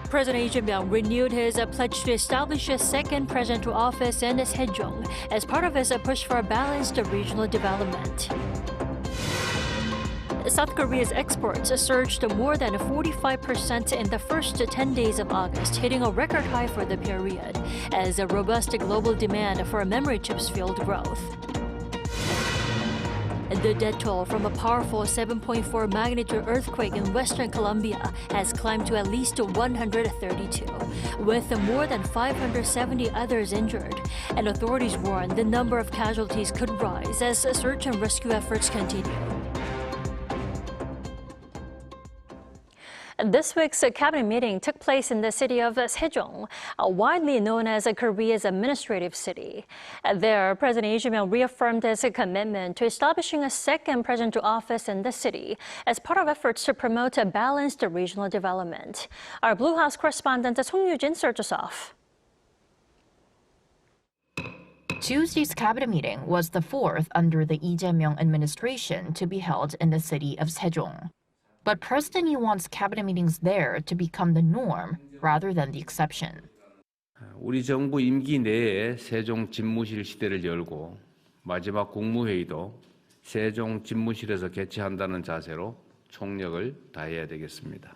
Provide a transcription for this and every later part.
President Lee Jae-myung renewed his pledge to establish a second presidential office in Sejong as part of his push for balanced regional development. South Korea's exports surged more than 45% in the first 10 days of August, hitting a record high for the period, as a robust global demand for memory chips fueled growth. The death toll from a powerful 7.4 magnitude earthquake in western Colombia has climbed to at least 132, with more than 570 others injured. And authorities warn the number of casualties could rise as search and rescue efforts continue. This week's cabinet meeting took place in the city of Sejong, widely known as Korea's administrative city. There, President Lee Jae-myung reaffirmed his commitment to establishing a second presidential office in the city as part of efforts to promote a balanced regional development. Our Blue House correspondent Song Yoo-jin starts us off. Tuesday's cabinet meeting was the fourth under the Lee Jae-myung administration to be held in the city of Sejong. But President Lee wants cabinet meetings there to become the norm rather than the exception. 우리 정부 임기 내에 세종 집무실 시대를 열고 마지막 국무회의도 세종 집무실에서 개최한다는 자세로 총력을 다해야 되겠습니다.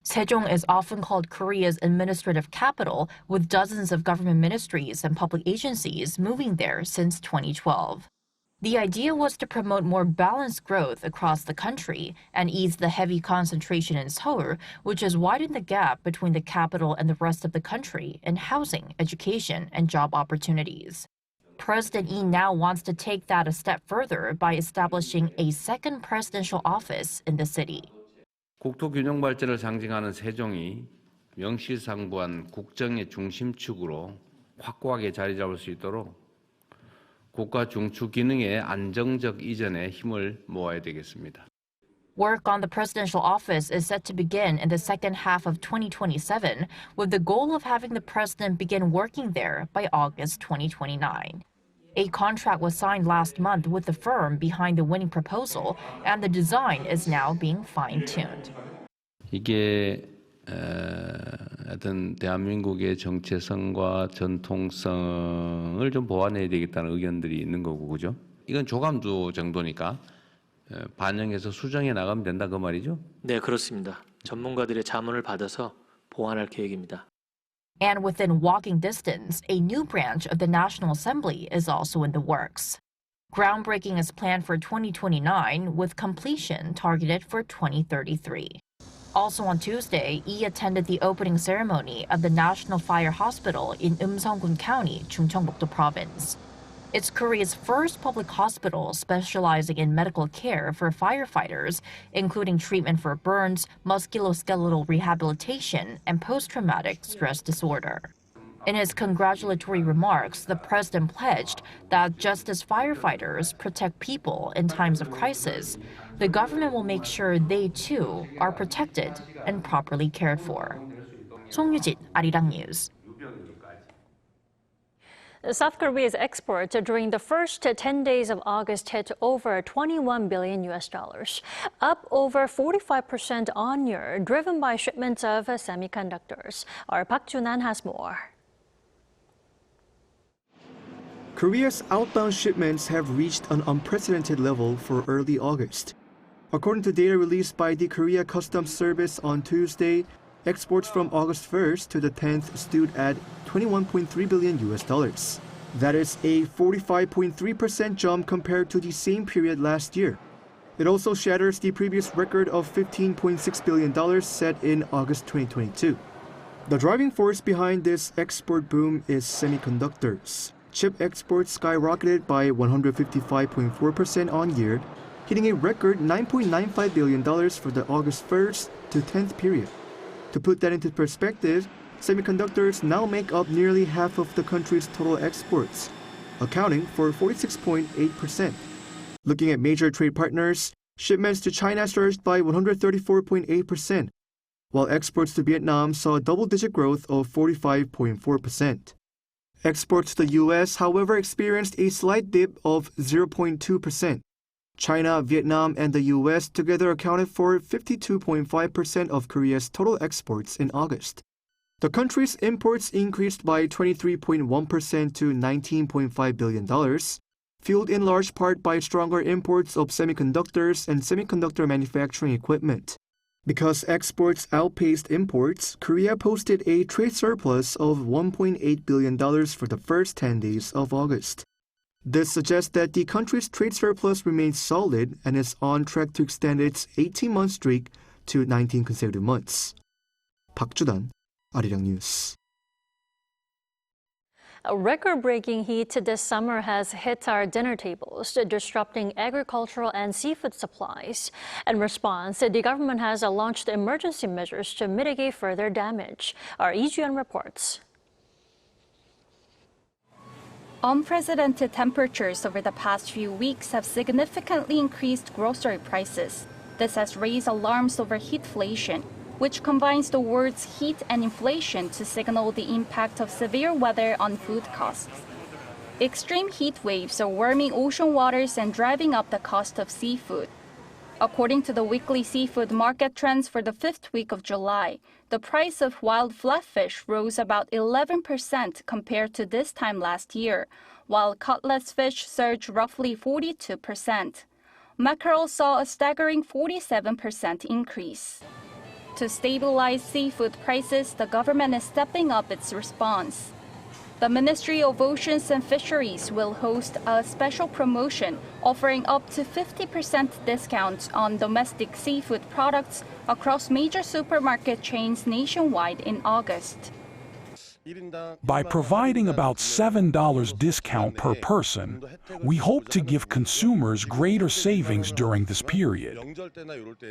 Sejong is often called Korea's administrative capital, with dozens of government ministries and public agencies moving there since 2012. The idea was to promote more balanced growth across the country and ease the heavy concentration in Seoul, which has widened the gap between the capital and the rest of the country in housing, education, and job opportunities. President Lee now wants to take that a step further by establishing a second presidential office in the city. 국토 균형 발전을 상징하는 세종이 명실상부한 국정의 중심축으로 확고하게 자리 잡을 수 있도록 국가 중추 기능의 안정적 이전에 힘을 모아야 되겠습니다. Work on the presidential office is set to begin in the second half of 2027, with the goal of having the president begin working there by August 2029. A contract was signed last month with the firm behind the winning proposal, and the design is now being fine-tuned. 이게 하여튼 대한민국의 정체성과 전통성을 좀 보완해야 되겠다는 의견들이 있는 거고, 그죠? 이건 조감도 정도니까 반영해서 수정해 나가면 된다 그 말이죠? 네, 그렇습니다. 전문가들의 자문을 받아서 보완할 계획입니다. And within walking distance, a new branch of the National Assembly is also in the works. Groundbreaking is planned for 2029, with completion targeted for 2033. Also on Tuesday, Lee attended the opening ceremony of the National Fire Hospital in Eumseong-gun County, Chungcheongbuk-do Province. It's Korea's first public hospital specializing in medical care for firefighters, including treatment for burns, musculoskeletal rehabilitation, and post-traumatic stress disorder. In his congratulatory remarks, the president pledged that just as firefighters protect people in times of crisis, the government will make sure they too are protected and properly cared for. Song Yoo-jin, Arirang News. South Korea's exports during the first 10 days of August hit over $21 billion, up over 45% on year, driven by shipments of semiconductors. Our Park Junan has more. Korea's outbound shipments have reached an unprecedented level for early August. According to data released by the Korea Customs Service on Tuesday, exports from August 1st to the 10th stood at $21.3 billion. That is a 45.3% jump compared to the same period last year. It also shatters the previous record of $15.6 billion set in August 2022. The driving force behind this export boom is semiconductors. Chip exports skyrocketed by 155.4% on year, hitting a record $9.95 billion for the August 1st to 10th period. To put that into perspective, semiconductors now make up nearly half of the country's total exports, accounting for 46.8%. Looking at major trade partners, shipments to China surged by 134.8%, while exports to Vietnam saw double-digit growth of 45.4%. Exports to the U.S., however, experienced a slight dip of 0.2%. China, Vietnam, and the U.S. together accounted for 52.5% of Korea's total exports in August. The country's imports increased by 23.1% to $19.5 billion, fueled in large part by stronger imports of semiconductors and semiconductor manufacturing equipment. Because exports outpaced imports, Korea posted a trade surplus of $1.8 billion for the first 10 days of August. This suggests that the country's trade surplus remains solid and is on track to extend its 18-month streak to 19 consecutive months. 박주단, Arirang News. A record-breaking heat this summer has hit our dinner tables, disrupting agricultural and seafood supplies. In response, the government has launched emergency measures to mitigate further damage. Our Lee Ju-yeon reports. Unprecedented temperatures over the past few weeks have significantly increased grocery prices. This has raised alarms over heatflation, which combines the words heat and inflation to signal the impact of severe weather on food costs. Extreme heat waves are warming ocean waters and driving up the cost of seafood. According to the weekly seafood market trends for the 5th week of July, the price of wild flatfish rose about 11% compared to this time last year, while cutlass fish surged roughly 42%. Mackerel saw a staggering 47% increase. To stabilize seafood prices, the government is stepping up its response. The Ministry of Oceans and Fisheries will host a special promotion offering up to 50% discount on domestic seafood products across major supermarket chains nationwide in August. By providing about $7 discount per person, we hope to give consumers greater savings during this period.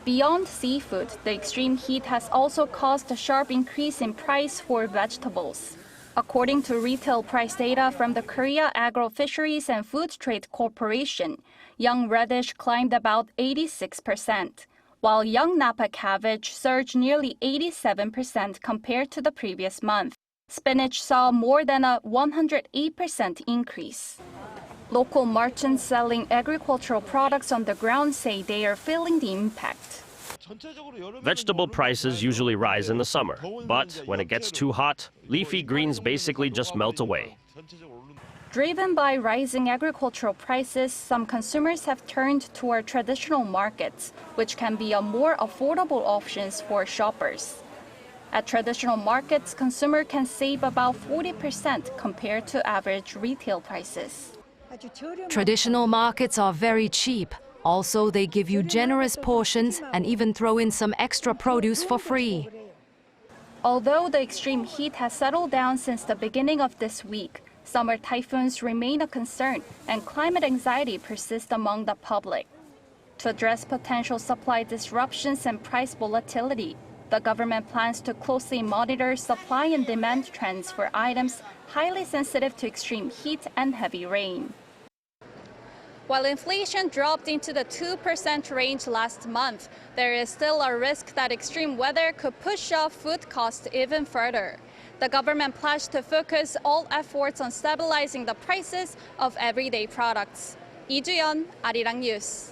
Beyond seafood, the extreme heat has also caused a sharp increase in price for vegetables. According to retail price data from the Korea Agro-Fisheries and Food Trade Corporation, young radish climbed about 86%, while young Napa cabbage surged nearly 87% compared to the previous month. Spinach saw more than a 108% increase. Local merchants selling agricultural products on the ground say they are feeling the impact. Vegetable prices usually rise in the summer, but when it gets too hot, leafy greens basically just melt away. Driven by rising agricultural prices, some consumers have turned toward traditional markets, which can be a more affordable options for shoppers. At traditional markets, consumers can save about 40% compared to average retail prices. Traditional markets are very cheap. Also, they give you generous portions and even throw in some extra produce for free. Although the extreme heat has settled down since the beginning of this week, summer typhoons remain a concern and climate anxiety persists among the public. To address potential supply disruptions and price volatility, the government plans to closely monitor supply and demand trends for items highly sensitive to extreme heat and heavy rain. While inflation dropped into the 2% range last month, there is still a risk that extreme weather could push up food costs even further. The government pledged to focus all efforts on stabilizing the prices of everyday products. Lee Ju-yeon, Arirang News.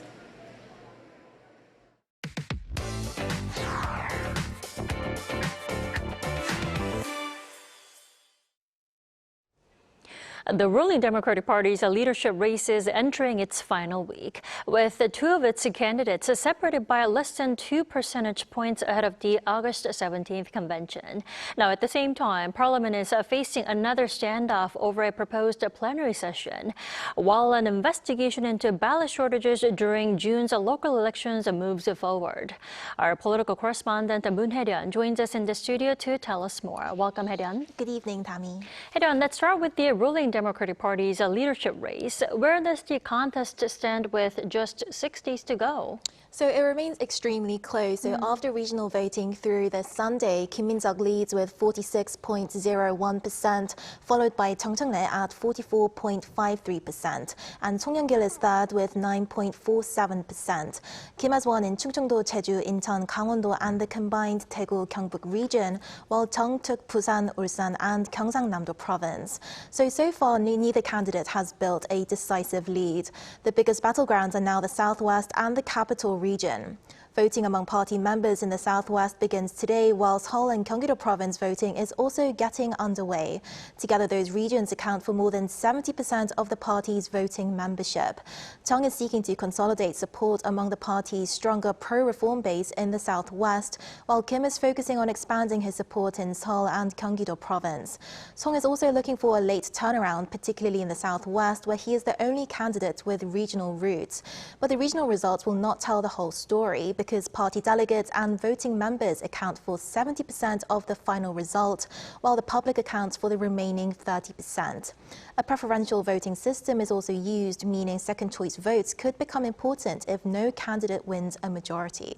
The ruling Democratic Party's leadership race is entering its final week, with two of its candidates separated by less than 2 percentage points ahead of the August 17th convention. Now, at the same time, Parliament is facing another standoff over a proposed plenary session, while an investigation into ballot shortages during June's local elections moves forward. Our political correspondent Moon Hae-ryun joins us in the studio to tell us more. Welcome, Hae-ryun. Good evening, Tami. Hae-ryun, let's start with the ruling Democratic Party's leadership race. Where does the contest stand with just 6 days to go? So it remains extremely close. So after regional voting through this Sunday, Kim Min-seok leads with 46.01%, followed by Chung Cheong-rae at 44.53%, and Song Yeon-gil is third with 9.47%. Kim has won in Chungcheongdo, Jeju, Incheon, Gangwon-do, and the combined Daegu, Gyeongbuk region, while Chung took Busan, Ulsan, and Gyeongsangnam-do province. So far, neither candidate has built a decisive lead. The biggest battlegrounds are now the southwest and the capital region. Voting among party members in the southwest begins today, while Seoul and Gyeonggi-do province voting is also getting underway. Together, those regions account for more than 70% of the party's voting membership. Chung is seeking to consolidate support among the party's stronger pro-reform base in the southwest, while Kim is focusing on expanding his support in Seoul and Gyeonggi-do province. Song is also looking for a late turnaround, particularly in the southwest, where he is the only candidate with regional roots. But the regional results will not tell the whole story, because party delegates and voting members account for 70% of the final result, while the public accounts for the remaining 30%. A preferential voting system is also used, meaning second-choice votes could become important if no candidate wins a majority.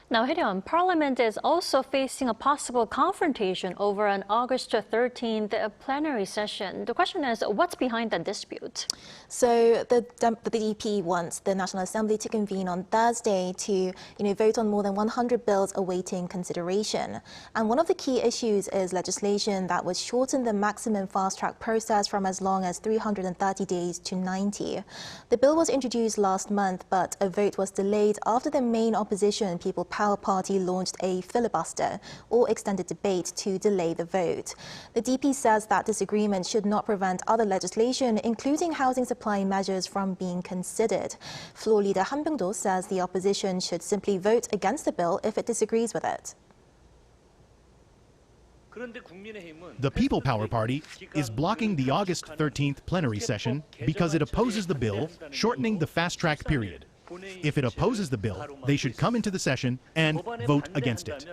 Now, Heatwave, Parliament is also facing a possible confrontation over an August 13th plenary session. The question is, what's behind the dispute? So the DP wants the National Assembly to convene on Thursday to vote on more than 100 bills awaiting consideration. And one of the key issues is legislation that would shorten the maximum fast-track process from as long as 330 days to 90. The bill was introduced last month, but a vote was delayed after the main opposition, People Power Party, launched a filibuster or extended debate to delay the vote. The DP says that disagreement should not prevent other legislation, including housing supply measures, from being considered. Floor Leader Han Byung-do says the opposition should simply vote against the bill if it disagrees with it. The People Power Party is blocking the August 13th plenary session because it opposes the bill shortening the fast-track period. If it opposes the bill, they should come into the session and vote against it.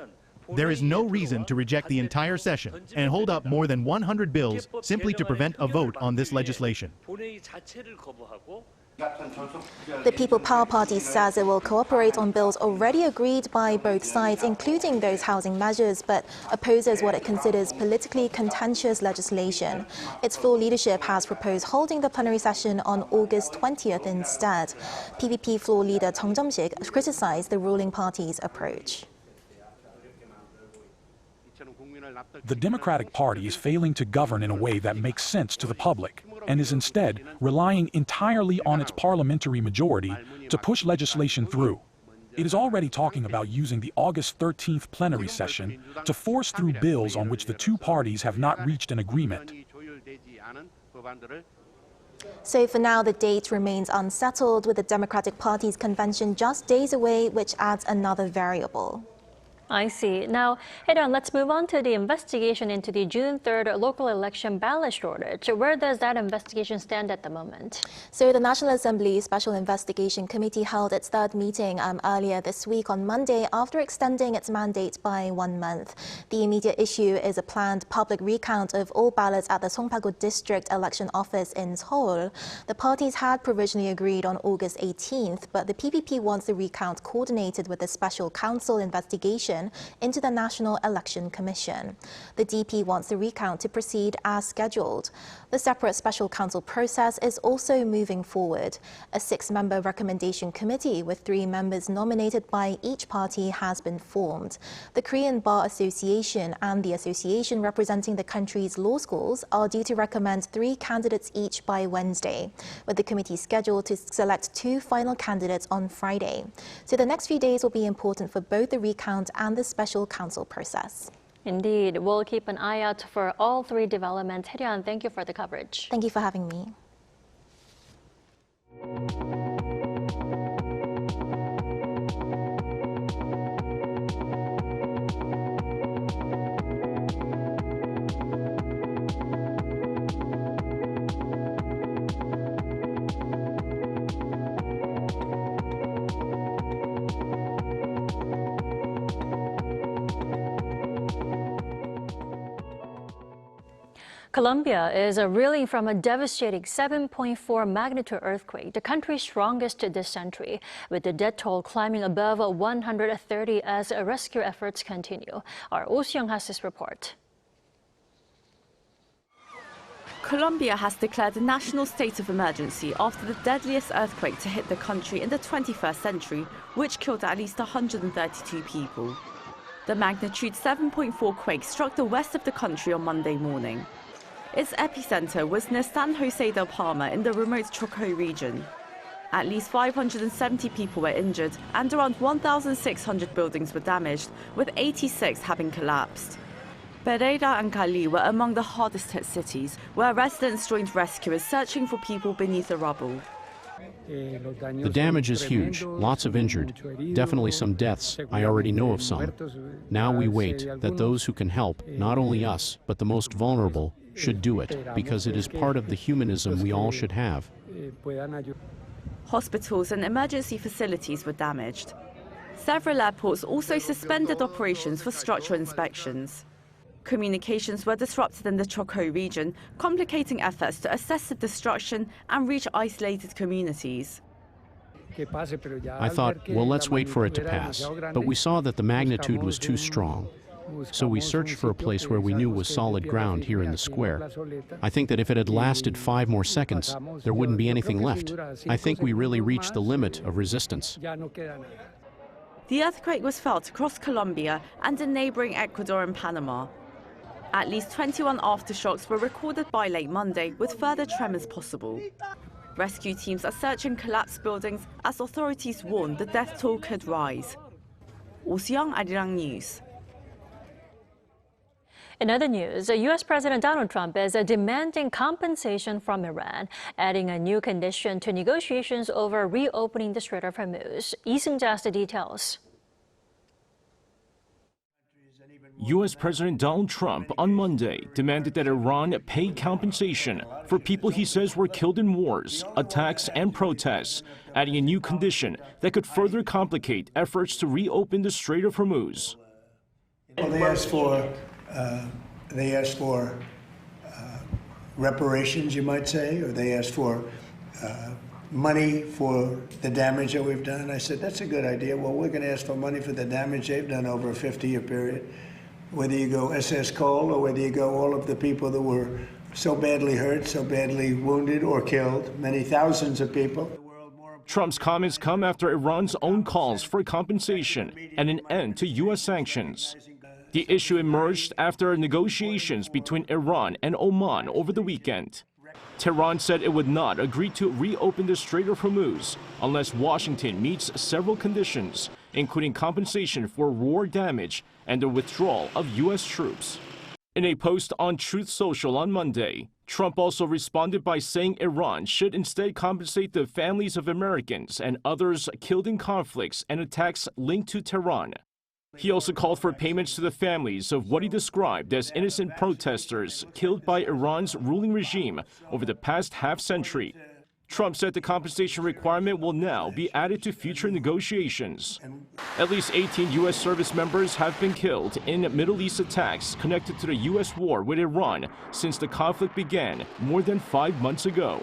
There is no reason to reject the entire session and hold up more than 100 bills simply to prevent a vote on this legislation. The People Power Party says it will cooperate on bills already agreed by both sides, including those housing measures, but opposes what it considers politically contentious legislation. Its floor leadership has proposed holding the plenary session on August 20th instead. PPP floor leader Chung Jung-sik criticized the ruling party's approach. The Democratic Party is failing to govern in a way that makes sense to the public and is instead relying entirely on its parliamentary majority to push legislation through. It is already talking about using the August 13th plenary session to force through bills on which the two parties have not reached an agreement. So for now, the date remains unsettled, with the Democratic Party's convention just days away, which adds another variable. I see. Now, Heatwave, let's move on to the investigation into the June 3rd local election ballot shortage. Where does that investigation stand at the moment? So the National Assembly Special Investigation Committee held its third meeting earlier this week on Monday after extending its mandate by 1 month. The immediate issue is a planned public recount of all ballots at the Songpago District Election Office in Seoul. The parties had provisionally agreed on August 18th, but the PPP wants the recount coordinated with the Special Council investigation into the National Election Commission. The DP wants the recount to proceed as scheduled. The separate Special Council process is also moving forward. A 6-member recommendation committee with 3 members nominated by each party has been formed. The Korean Bar Association and the association representing the country's law schools are due to recommend 3 candidates each by Wednesday, with the committee scheduled to select 2 final candidates on Friday. So the next few days will be important for both the recount and the Special Council process. Indeed. We'll keep an eye out for all 3 developments. Heatwave, thank you for the coverage. Thank you for having me. Colombia is reeling from a devastating 7.4 magnitude earthquake, the country's strongest this century, with the death toll climbing above 130 as rescue efforts continue. Our Oh Sejong has this report. Colombia has declared a national state of emergency after the deadliest earthquake to hit the country in the 21st century, which killed at least 132 people. The magnitude 7.4 quake struck the west of the country on Monday morning. Its epicenter was near San Jose del Palma in the remote Chocó region. At least 570 people were injured and around 1,600 buildings were damaged, with 86 having collapsed. Pereira and Cali were among the hardest hit cities, where residents joined rescuers searching for people beneath the rubble. The damage is huge, lots of injured, definitely some deaths. I already know of some. Now we wait that those who can help, not only us, but the most vulnerable, should do it, because it is part of the humanism we all should have. Hospitals and emergency facilities were damaged. Several airports also suspended operations for structural inspections. Communications were disrupted in the Choco region, complicating efforts to assess the destruction and reach isolated communities. I thought, well, let's wait for it to pass. But we saw that the magnitude was too strong. So we searched for a place where we knew was solid ground here in the square. I think that if it had lasted 5 more seconds, there wouldn't be anything left. I think we really reached the limit of resistance. The earthquake was felt across Colombia and in neighboring Ecuador and Panama. At least 21 aftershocks were recorded by late Monday, with further tremors possible. Rescue teams are searching collapsed buildings as authorities warn the death toll could rise. Sejong, Arirang News. In other news, U.S. President Donald Trump is demanding compensation from Iran, adding a new condition to negotiations over reopening the Strait of Hormuz. Lee Seung-jae has the details. U.S. President Donald Trump on Monday demanded that Iran pay compensation for people he says were killed in wars, attacks, and protests, adding a new condition that could further complicate efforts to reopen the Strait of Hormuz. Well, they asked for reparations, you might say, or they asked for money for the damage that we've done. I said, that's a good idea. Well, we're going to ask for money for the damage they've done over a 50-year period. Whether you go SS Cole or whether you go all of the people that were so badly hurt, so badly wounded or killed, many thousands of people. Trump's comments come after Iran's own calls for compensation and an end to U.S. sanctions. The issue emerged after negotiations between Iran and Oman over the weekend. Tehran said it would not agree to reopen the Strait of Hormuz unless Washington meets several conditions, including compensation for war damage and the withdrawal of U.S. troops. In a post on Truth Social on Monday, Trump also responded by saying Iran should instead compensate the families of Americans and others killed in conflicts and attacks linked to Tehran. He also called for payments to the families of what he described as innocent protesters killed by Iran's ruling regime over the past half-century. Trump said the compensation requirement will now be added to future negotiations. At least 18 U.S. service members have been killed in Middle East attacks connected to the U.S. war with Iran since the conflict began more than 5 months ago.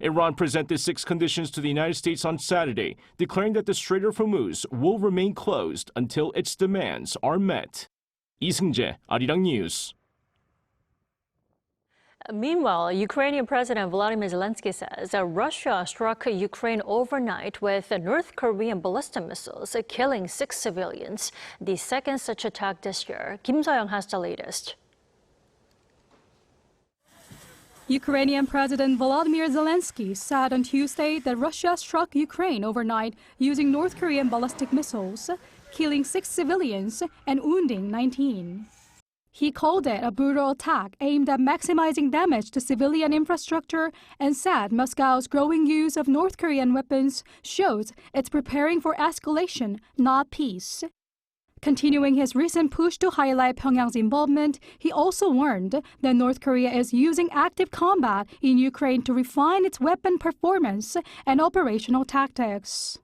Iran presented 6 conditions to the United States on Saturday, declaring that the Strait of Hormuz will remain closed until its demands are met. Lee Seung-jae, Arirang News. Meanwhile, Ukrainian President Volodymyr Zelenskyy says Russia struck Ukraine overnight with North Korean ballistic missiles, killing 6 civilians, the second such attack this year. Kim So-young has the latest. Ukrainian President Volodymyr Zelenskyy said on Tuesday that Russia struck Ukraine overnight using North Korean ballistic missiles, killing 6 civilians and wounding 19. He called it a brutal attack aimed at maximizing damage to civilian infrastructure and said Moscow's growing use of North Korean weapons shows it's preparing for escalation, not peace. Continuing his recent push to highlight Pyongyang's involvement, he also warned that North Korea is using active combat in Ukraine to refine its weapon performance and operational tactics.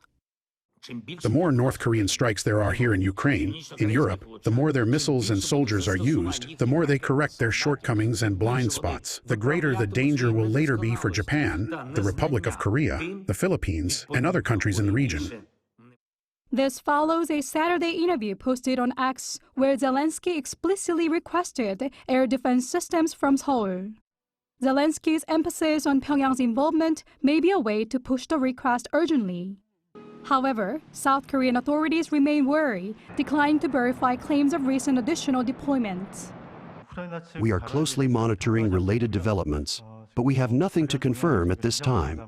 The more North Korean strikes there are here in Ukraine, in Europe, the more their missiles and soldiers are used, the more they correct their shortcomings and blind spots, the greater the danger will later be for Japan, the Republic of Korea, the Philippines, and other countries in the region. This follows a Saturday interview posted on X where Zelenskyy explicitly requested air defense systems from Seoul. Zelenskyy's emphasis on Pyongyang's involvement may be a way to push the request urgently. However, South Korean authorities remain wary, declining to verify claims of recent additional deployments. We are closely monitoring related developments, but we have nothing to confirm at this time.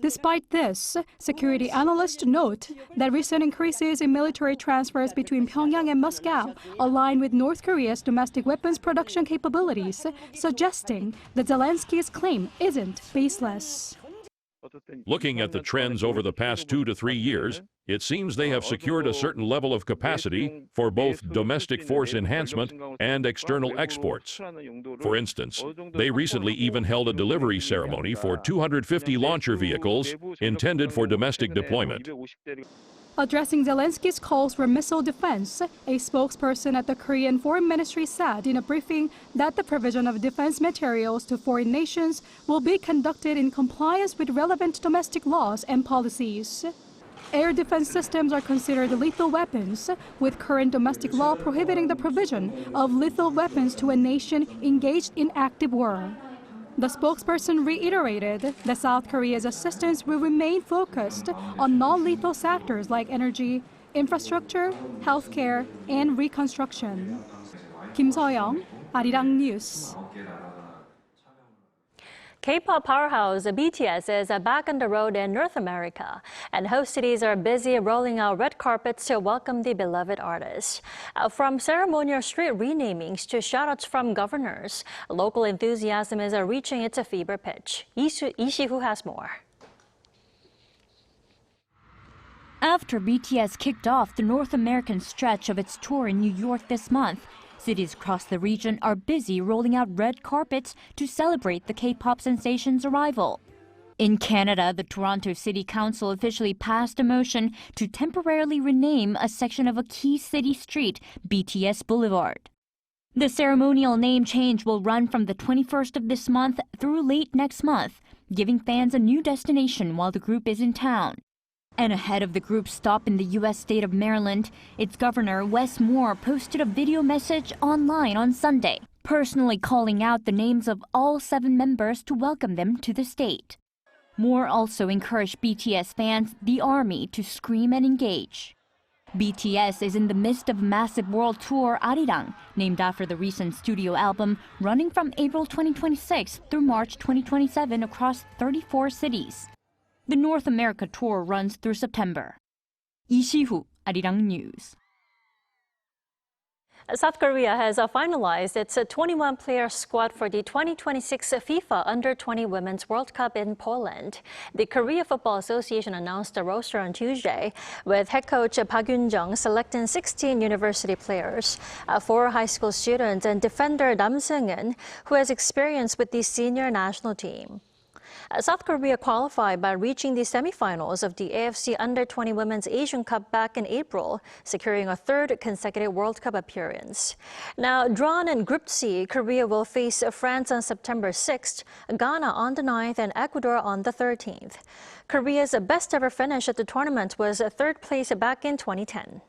Despite this, security analysts note that recent increases in military transfers between Pyongyang and Moscow align with North Korea's domestic weapons production capabilities, suggesting that Zelensky's claim isn't baseless. Looking at the trends over the past 2 to 3 years, it seems they have secured a certain level of capacity for both domestic force enhancement and external exports. For instance, they recently even held a delivery ceremony for 250 launcher vehicles intended for domestic deployment. Addressing Zelensky's calls for missile defense, a spokesperson at the Korean Foreign Ministry said in a briefing that the provision of defense materials to foreign nations will be conducted in compliance with relevant domestic laws and policies. Air defense systems are considered lethal weapons, with current domestic law prohibiting the provision of lethal weapons to a nation engaged in active war. The spokesperson reiterated that South Korea's assistance will remain focused on non-lethal sectors like energy, infrastructure, healthcare, and reconstruction. Kim Sejong, Arirang News. K-pop powerhouse BTS is back on the road in North America, and host cities are busy rolling out red carpets to welcome the beloved artist. From ceremonial street renamings to shoutouts from governors, local enthusiasm is reaching its fever pitch. Lee Si-hoo has more. After BTS kicked off the North American stretch of its tour in New York this month, cities across the region are busy rolling out red carpets to celebrate the K-pop sensation's arrival. In Canada, the Toronto City Council officially passed a motion to temporarily rename a section of a key city street, BTS Boulevard. The ceremonial name change will run from the 21st of this month through late next month, giving fans a new destination while the group is in town. And ahead of the group's stop in the U.S. state of Maryland, its governor, Wes Moore, posted a video message online on Sunday, personally calling out the names of all 7 members to welcome them to the state. Moore also encouraged BTS fans, the ARMY, to scream and engage. BTS is in the midst of a massive world tour, Arirang, named after the recent studio album, running from April 2026 through March 2027 across 34 cities. The North America tour runs through September. Lee Si-hoo, Arirang News. South Korea has finalized its 21-player squad for the 2026 FIFA Under-20 Women's World Cup in Poland. The Korea Football Association announced the roster on Tuesday, with head coach Park Yun-jung selecting 16 university players, 4 high school students, and defender Nam Seung-in, who has experience with the senior national team. South Korea qualified by reaching the semifinals of the AFC Under-20 Women's Asian Cup back in April, securing a 3rd consecutive World Cup appearance. Now, drawn in Group C, Korea will face France on September 6th, Ghana on the 9th, and Ecuador on the 13th. Korea's best ever finish at the tournament was 3rd place back in 2010.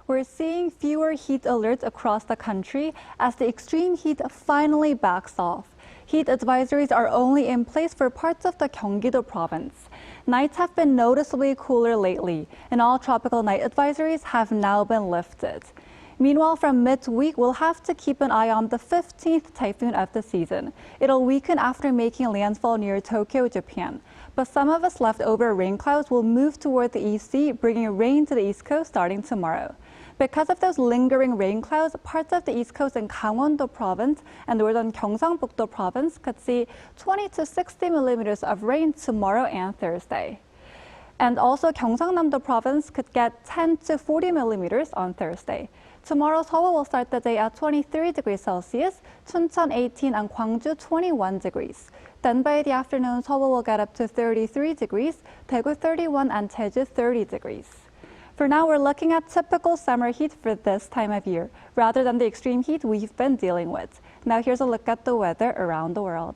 We're seeing fewer heat alerts across the country as the extreme heat finally backs off. Heat advisories are only in place for parts of the Gyeonggi-do province. Nights have been noticeably cooler lately, and all tropical night advisories have now been lifted. Meanwhile, from midweek, we'll have to keep an eye on the 15th typhoon of the season. It'll weaken after making landfall near Tokyo, Japan. But some of its leftover rain clouds will move toward the East Sea, bringing rain to the East Coast starting tomorrow. Because of those lingering rain clouds, parts of the East Coast and Gangwon-do province and northern Gyeongsangbuk-do province could see 20 to 60 millimeters of rain tomorrow and Thursday. And also Gyeongsangnam-do province could get 10 to 40 millimeters on Thursday. Tomorrow, Seoul will start the day at 23 degrees Celsius, Chuncheon 18 and Gwangju 21 degrees. Then by the afternoon, Seoul will get up to 33 degrees, Daegu 31 and Jeju 30 degrees. For now, we're looking at typical summer heat for this time of year, rather than the extreme heat we've been dealing with. Now here's a look at the weather around the world.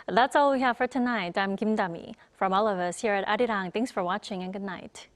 That's all we have for tonight. I'm Kim Dami. From all of us here at Arirang, thanks for watching and good night.